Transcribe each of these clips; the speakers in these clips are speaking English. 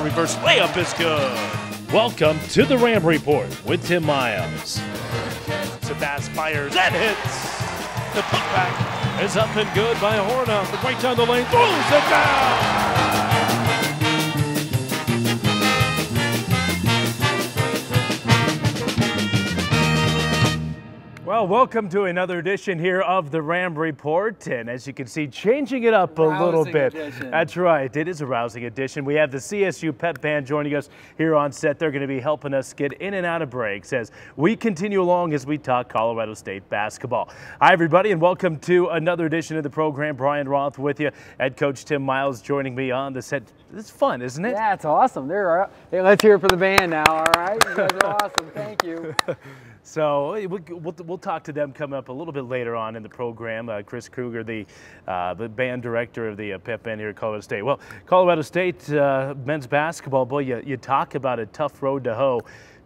reverse layup is good. Welcome to the Ram Report with Tim Miles. Sebastian fires and hits. The putback is up and good by Hornung. Right down the lane, throws it down. Well, welcome to another edition here of the Ram Report, and as you can see, changing it up a little bit. Edition. That's right, it is a rousing edition. We have the CSU Pep Band joining us here on set. They're going to be helping us get in and out of breaks as we continue along as we talk Colorado State basketball. Hi, everybody, and welcome to another edition of the program. Brian Roth with you, Head Coach Tim Miles joining me on the set. It's fun, isn't it? Yeah, it's awesome. Hey, let's hear it for the band now, all right? You guys are awesome. Thank you. So we'll talk to them coming up a little bit later on in the program. Chris Kruger, the band director of the Pep Band here at Colorado State. Well, Colorado State men's basketball, boy, you talk about a tough road to hoe.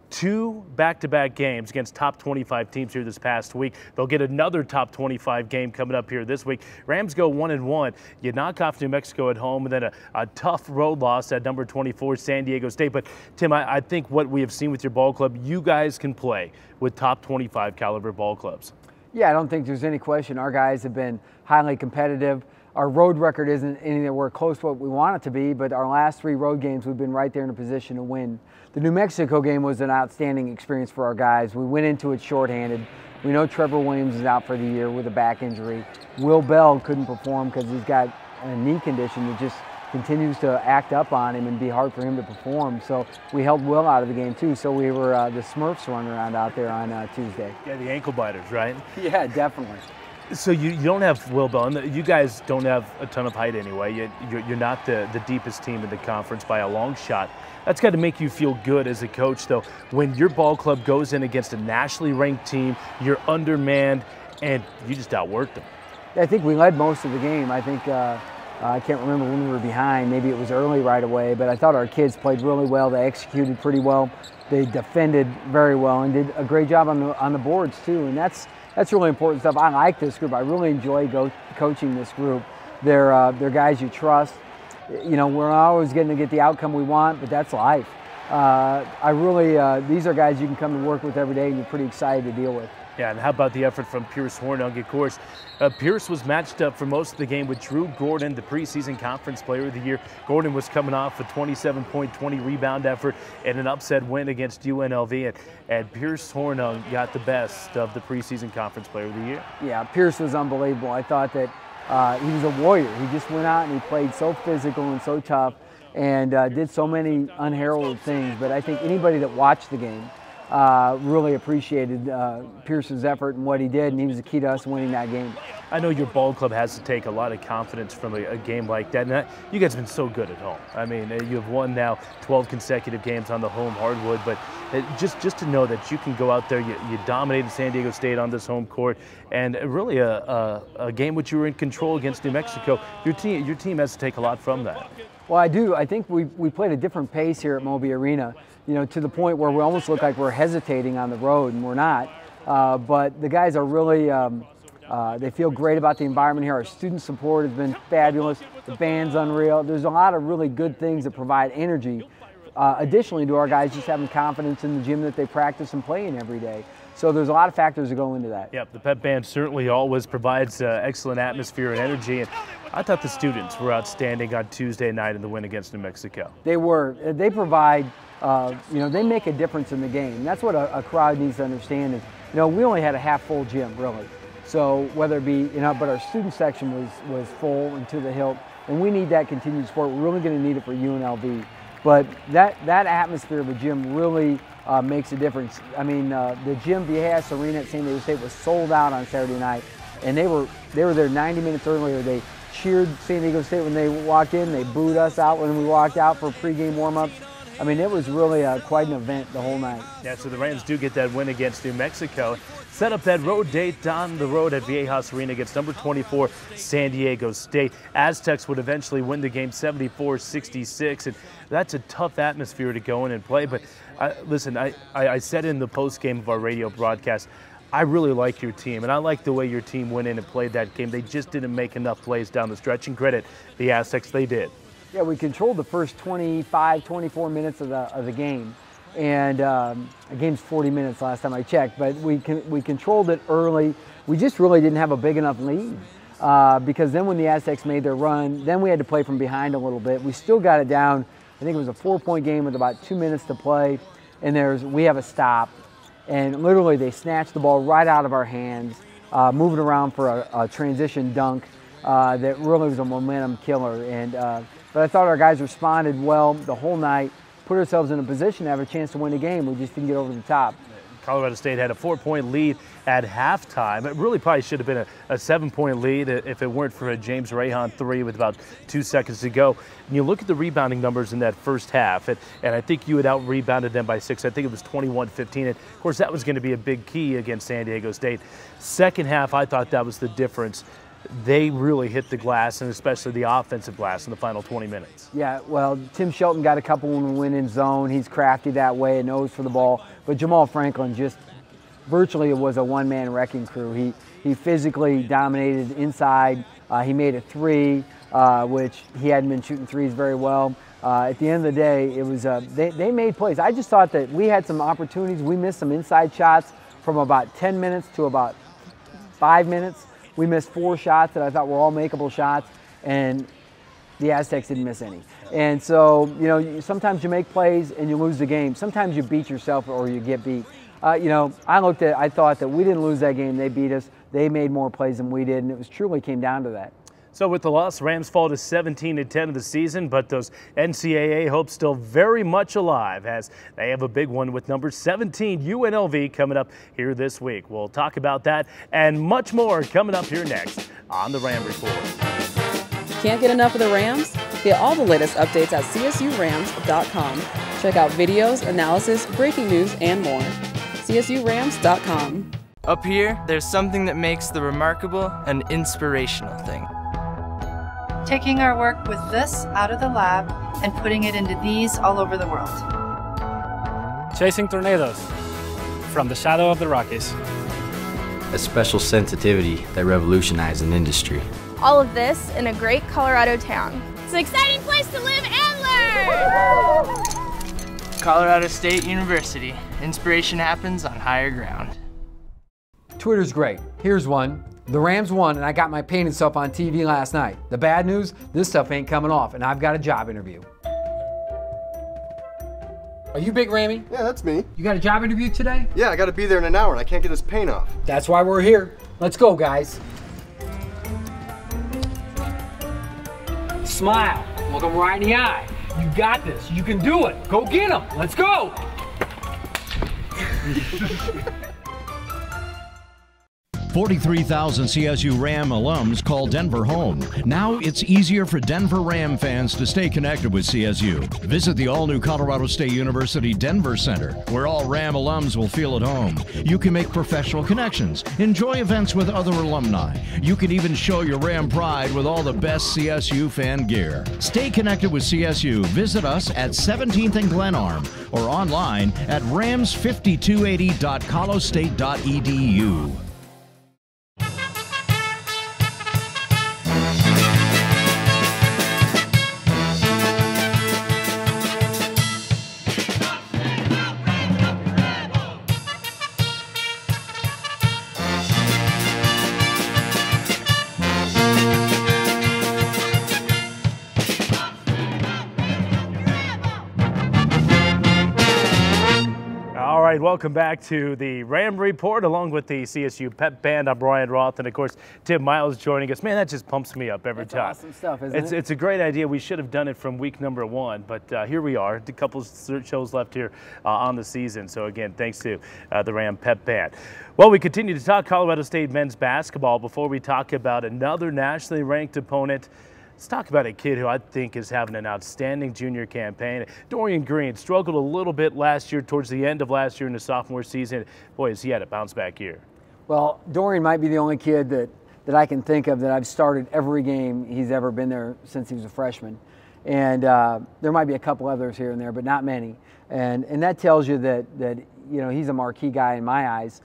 2 back-to-back games against top 25 teams here this past week. They'll get another top 25 game coming up here this week. Rams go 1-1. You knock off New Mexico at home, and then a tough road loss at number 24, San Diego State. But, Tim, I think what we have seen with your ball club, you guys can play with top 25 caliber ball clubs. Yeah, I don't think there's any question. Our guys have been highly competitive. Our road record isn't anywhere close to what we want it to be, but our last 3 road games, we've been right there in a position to win. The New Mexico game was an outstanding experience for our guys. We went into it shorthanded. We know Trevor Williams is out for the year with a back injury. Will Bell couldn't perform because he's got a knee condition that just continues to act up on him and be hard for him to perform. So we held Will out of the game too. So we were the Smurfs running around out there on Tuesday. Yeah, the ankle biters, right? Yeah, definitely. So you don't have Will Bell, and you guys don't have a ton of height anyway. You're not the deepest team in the conference by a long shot. That's got to make you feel good as a coach, though, when your ball club goes in against a nationally ranked team, you're undermanned, and you just outworked them. I think we led most of the game. I think I can't remember when we were behind. Maybe it was early right away, but I thought our kids played really well. They executed pretty well. They defended very well and did a great job on the boards too. And that's really important stuff. I like this group. I really enjoy coaching this group. They're guys you trust. You know, we're not always going to get the outcome we want, but that's life. These are guys you can come and work with every day, and you're pretty excited to deal with. Yeah, and how about the effort from Pierce Hornung? Of course, Pierce was matched up for most of the game with Drew Gordon, the preseason conference player of the year. Gordon was coming off a 27-point, 20-rebound effort and an upset win against UNLV, and Pierce Hornung got the best of the preseason conference player of the year. Yeah, Pierce was unbelievable. I thought that he was a warrior. He just went out and he played so physical and so tough and did so many unheralded things. But I think anybody that watched the game really appreciated Pierce's effort and what he did, and he was the key to us winning that game. I know your ball club has to take a lot of confidence from a game like that, and you guys have been so good at home. I mean, you have won now 12 consecutive games on the home hardwood, but just to know that you can go out there, you dominated San Diego State on this home court, and really a game which you were in control against New Mexico. Your team has to take a lot from that. Well, I do. I think we played a different pace here at Moby Arena, you know, to the point where we almost look like we're hesitating on the road, and we're not. But the guys are really, they feel great about the environment here. Our student support has been fabulous. The band's unreal. There's a lot of really good things that provide energy. Additionally to our guys just having confidence in the gym that they practice and play in every day. So there's a lot of factors that go into that. Yep, the Pep Band certainly always provides excellent atmosphere and energy. And I thought the students were outstanding on Tuesday night in the win against New Mexico. They were. They provide, you know, they make a difference in the game. And that's what a crowd needs to understand is, you know, we only had a half-full gym, really. So whether it be, you know, but our student section was full and to the hilt. And we need that continued support. We're really going to need it for UNLV. But that atmosphere of the gym really makes a difference. I mean, the Jim Viejas Arena at San Diego State was sold out on Saturday night, and they were there 90 minutes earlier. They cheered San Diego State when they walked in. They booed us out when we walked out for pregame warm-ups. I mean, it was really quite an event the whole night. Yeah, so the Rams do get that win against New Mexico. Set up that road date down the road at Viejas Arena against number 24, San Diego State. Aztecs would eventually win the game 74-66, and that's a tough atmosphere to go in and play. But listen, I said in the post-game of our radio broadcast, I really like your team, and I like the way your team went in and played that game. They just didn't make enough plays down the stretch, and credit the Aztecs, they did. Yeah, we controlled the first 25, 24 minutes of the game. And the game's 40 minutes last time I checked, but we controlled it early. We just really didn't have a big enough lead because then when the Aztecs made their run, then we had to play from behind a little bit. We still got it down. I think it was a 4-point game with about 2 minutes to play, and we have a stop. And literally they snatched the ball right out of our hands, moving around for a transition dunk that really was a momentum killer. And but I thought our guys responded well the whole night, put ourselves in a position to have a chance to win the game. We just didn't get over the top. Colorado State had a 4-point lead at halftime. It really probably should have been a 7-point lead if it weren't for a James Rahan 3 with about 2 seconds to go. And you look at the rebounding numbers in that first half, and I think you had out-rebounded them by 6. I think it was 21-15. And of course, that was going to be a big key against San Diego State. Second half, I thought that was the difference. They really hit the glass, and especially the offensive glass in the final 20 minutes. Yeah, well, Tim Shelton got a couple when we went in zone. He's crafty that way and knows for the ball. But Jamal Franklin just virtually was a one-man wrecking crew. He physically dominated inside. He made a 3, which he hadn't been shooting 3s very well. At the end of the day, it was they made plays. I just thought that we had some opportunities. We missed some inside shots from about 10 minutes to about 5 minutes. We missed 4 shots that I thought were all makeable shots, and the Aztecs didn't miss any. And so, you know, sometimes you make plays and you lose the game. Sometimes you beat yourself or you get beat. You know, I thought that we didn't lose that game. They beat us. They made more plays than we did, and it truly came down to that. So with the loss, Rams fall to 17-10 of the season, but those NCAA hopes still very much alive as they have a big one with number 17 UNLV coming up here this week. We'll talk about that and much more coming up here next on the Ram Report. Can't get enough of the Rams? Get all the latest updates at csurams.com. Check out videos, analysis, breaking news, and more. csurams.com. Up here, there's something that makes the remarkable an inspirational thing. Taking our work with this out of the lab and putting it into these all over the world. Chasing tornadoes from the shadow of the Rockies. A special sensitivity that revolutionized an industry. All of this in a great Colorado town. It's an exciting place to live and learn! Colorado State University. Inspiration happens on higher ground. Twitter's great. Here's one. The Rams won, and I got my painted stuff on TV last night. The bad news, this stuff ain't coming off, and I've got a job interview. Are you Big Rammy? Yeah, that's me. You got a job interview today? Yeah, I gotta be there in an hour, and I can't get this paint off. That's why we're here. Let's go, guys. Smile. Look them right in the eye. You got this. You can do it. Go get them. Let's go. 43,000 CSU Ram alums call Denver home. Now it's easier for Denver Ram fans to stay connected with CSU. Visit the all-new Colorado State University Denver Center, where all Ram alums will feel at home. You can make professional connections, enjoy events with other alumni. You can even show your Ram pride with all the best CSU fan gear. Stay connected with CSU. Visit us at 17th and Glenarm or online at rams5280.colostate.edu. Welcome back to the Ram Report along with the CSU Pep Band. I'm Brian Roth, and of course Tim Miles joining us. Man, that just pumps me up every time. That's awesome stuff, isn't it? It's a great idea. We should have done it from week number 1, but here we are. A couple shows left here on the season. So again, thanks to the Ram Pep Band. Well, we continue to talk Colorado State men's basketball before we talk about another nationally ranked opponent. Let's talk about a kid who I think is having an outstanding junior campaign. Dorian Green struggled a little bit last year, towards the end of last year in the sophomore season. Boy, has he had a bounce-back year. Well, Dorian might be the only kid that I can think of that I've started every game he's ever been there since he was a freshman. And there might be a couple others here and there, but not many. And that tells you that you know, he's a marquee guy in my eyes.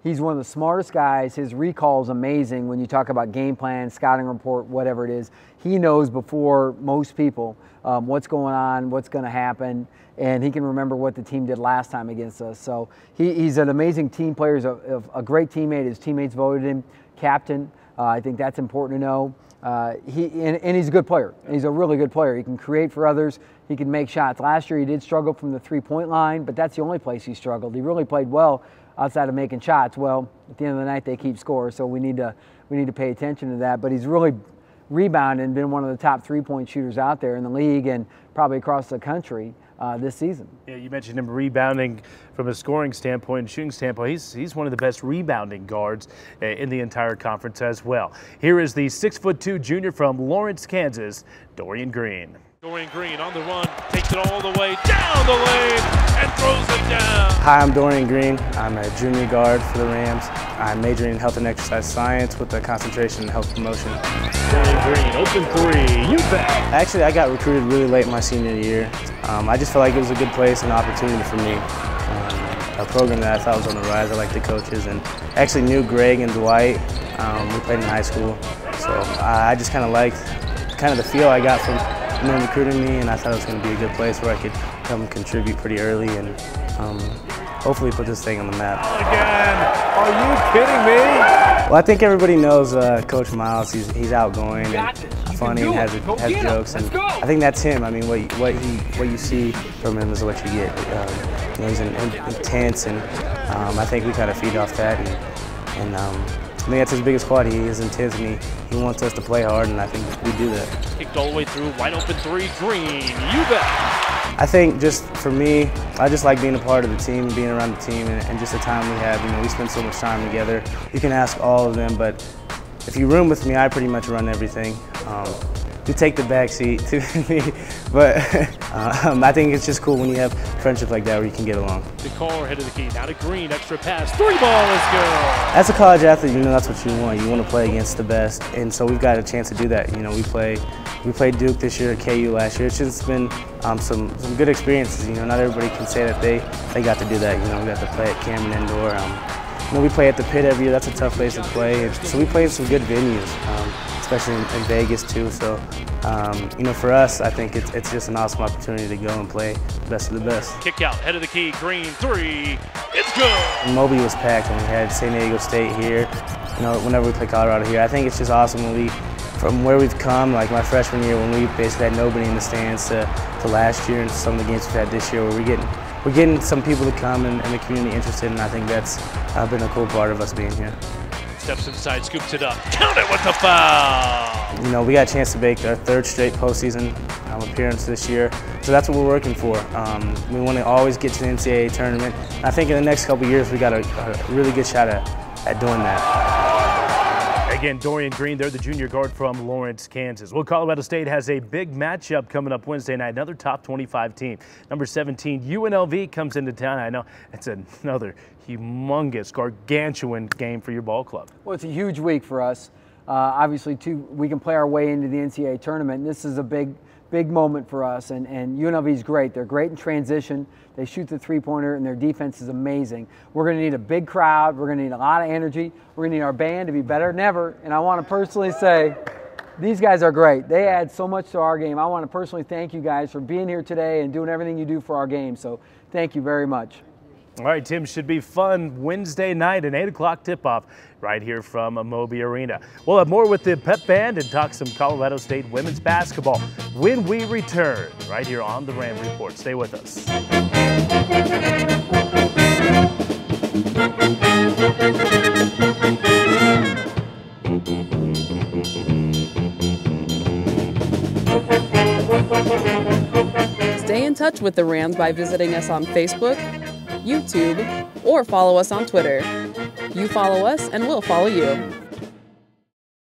He's one of the smartest guys. His recall is amazing when you talk about game plan, scouting report, whatever it is. He knows before most people what's going on, what's going to happen, and he can remember what the team did last time against us. So he's an amazing team player. He's a great teammate. His teammates voted him captain. I think that's important to know. And he's a good player. He's a really good player. He can create for others. He can make shots. Last year he did struggle from the three-point line, but that's the only place he struggled. He really played well outside of making shots. Well, at the end of the night they keep score, so we need to pay attention to that. But he's really rebounded and been one of the top three-point shooters out there in the league and probably across the country this season. Yeah, you mentioned him rebounding from a scoring standpoint and shooting standpoint. He's one of the best rebounding guards in the entire conference as well. Here is the 6'2" junior from Lawrence, Kansas, Dorian Green. Dorian Green on the run, takes it all the way down the lane and throws it down. Hi, I'm Dorian Green. I'm a junior guard for the Rams. I'm majoring in health and exercise science with a concentration in health promotion. Dorian Green, open three, you bet. Actually, I got recruited really late my senior year. I just felt like it was a good place and opportunity for me. A program that I thought was on the rise. I liked the coaches and actually knew Greg and Dwight. We played in high school. So I just kind of liked the feel I got from them recruiting me, and I thought it was going to be a good place where I could come contribute pretty early and hopefully put this thing on the map. Again, are you kidding me? Well, I think everybody knows Coach Miles. He's outgoing and funny and has jokes, and I think that's him. I mean, what you see from him is what you get. You know, he's intense, and I think we kind of feed off that. And I think that's his biggest quality. He is intense, and he wants us to play hard, and I think we do that. Kicked all the way through, wide open three, Green, you bet. I think just for me, I just like being a part of the team, being around the team, and just the time we have. You know, we spend so much time together. You can ask all of them, but if you room with me, I pretty much run everything. You take the back seat to me, but I think it's just cool when you have friendship like that where you can get along. The car head of the key, now to Green, extra pass, three ball is good. As a college athlete, you know that's what you want. You want to play against the best, and so we've got a chance to do that. You know, we played Duke this year, KU last year. It's just been some good experiences. You know, not everybody can say that they got to do that. You know, we got to play at Cameron Indoor. You know, we play at the Pit every year. That's a tough place to play. And so we play in some good venues, especially in Vegas too. So, you know, for us, I think it's just an awesome opportunity to go and play the best of the best. Kick out, head of the key, Green, three, it's good. Moby was packed when we had San Diego State here. You know, whenever we play Colorado here, I think it's just awesome when from where we've come, like my freshman year when we basically had nobody in the stands to last year, and some of the games we've had this year where we're getting some people to come and the community interested, and I think that's been a cool part of us being here. Steps inside, scoops it up, count it with the foul! You know, we got a chance to make our third straight postseason appearance this year, so that's what we're working for. We want to always get to the NCAA tournament. And I think in the next couple of years we got a really good shot at doing that. Again, Dorian Green, they're the junior guard from Lawrence, Kansas. Well, Colorado State has a big matchup coming up Wednesday night, another top 25 team. Number 17, UNLV comes into town. I know it's another humongous, gargantuan game for your ball club. Well, it's a huge week for us. Obviously, we can play our way into the NCAA tournament. This is a big moment for us, and UNLV is great. They're great in transition. They shoot the three-pointer, and their defense is amazing. We're going to need a big crowd. We're going to need a lot of energy. We're going to need our band to be better than ever, and I want to personally say these guys are great. They add so much to our game. I want to personally thank you guys for being here today and doing everything you do for our game, so thank you very much. All right, Tim, should be fun Wednesday night, an 8 o'clock tip-off right here from Moby Arena. We'll have more with the Pep Band and talk some Colorado State women's basketball when we return right here on the Ram Report. Stay with us. Stay in touch with the Rams by visiting us on Facebook, YouTube, or follow us on Twitter. You follow us and we'll follow you.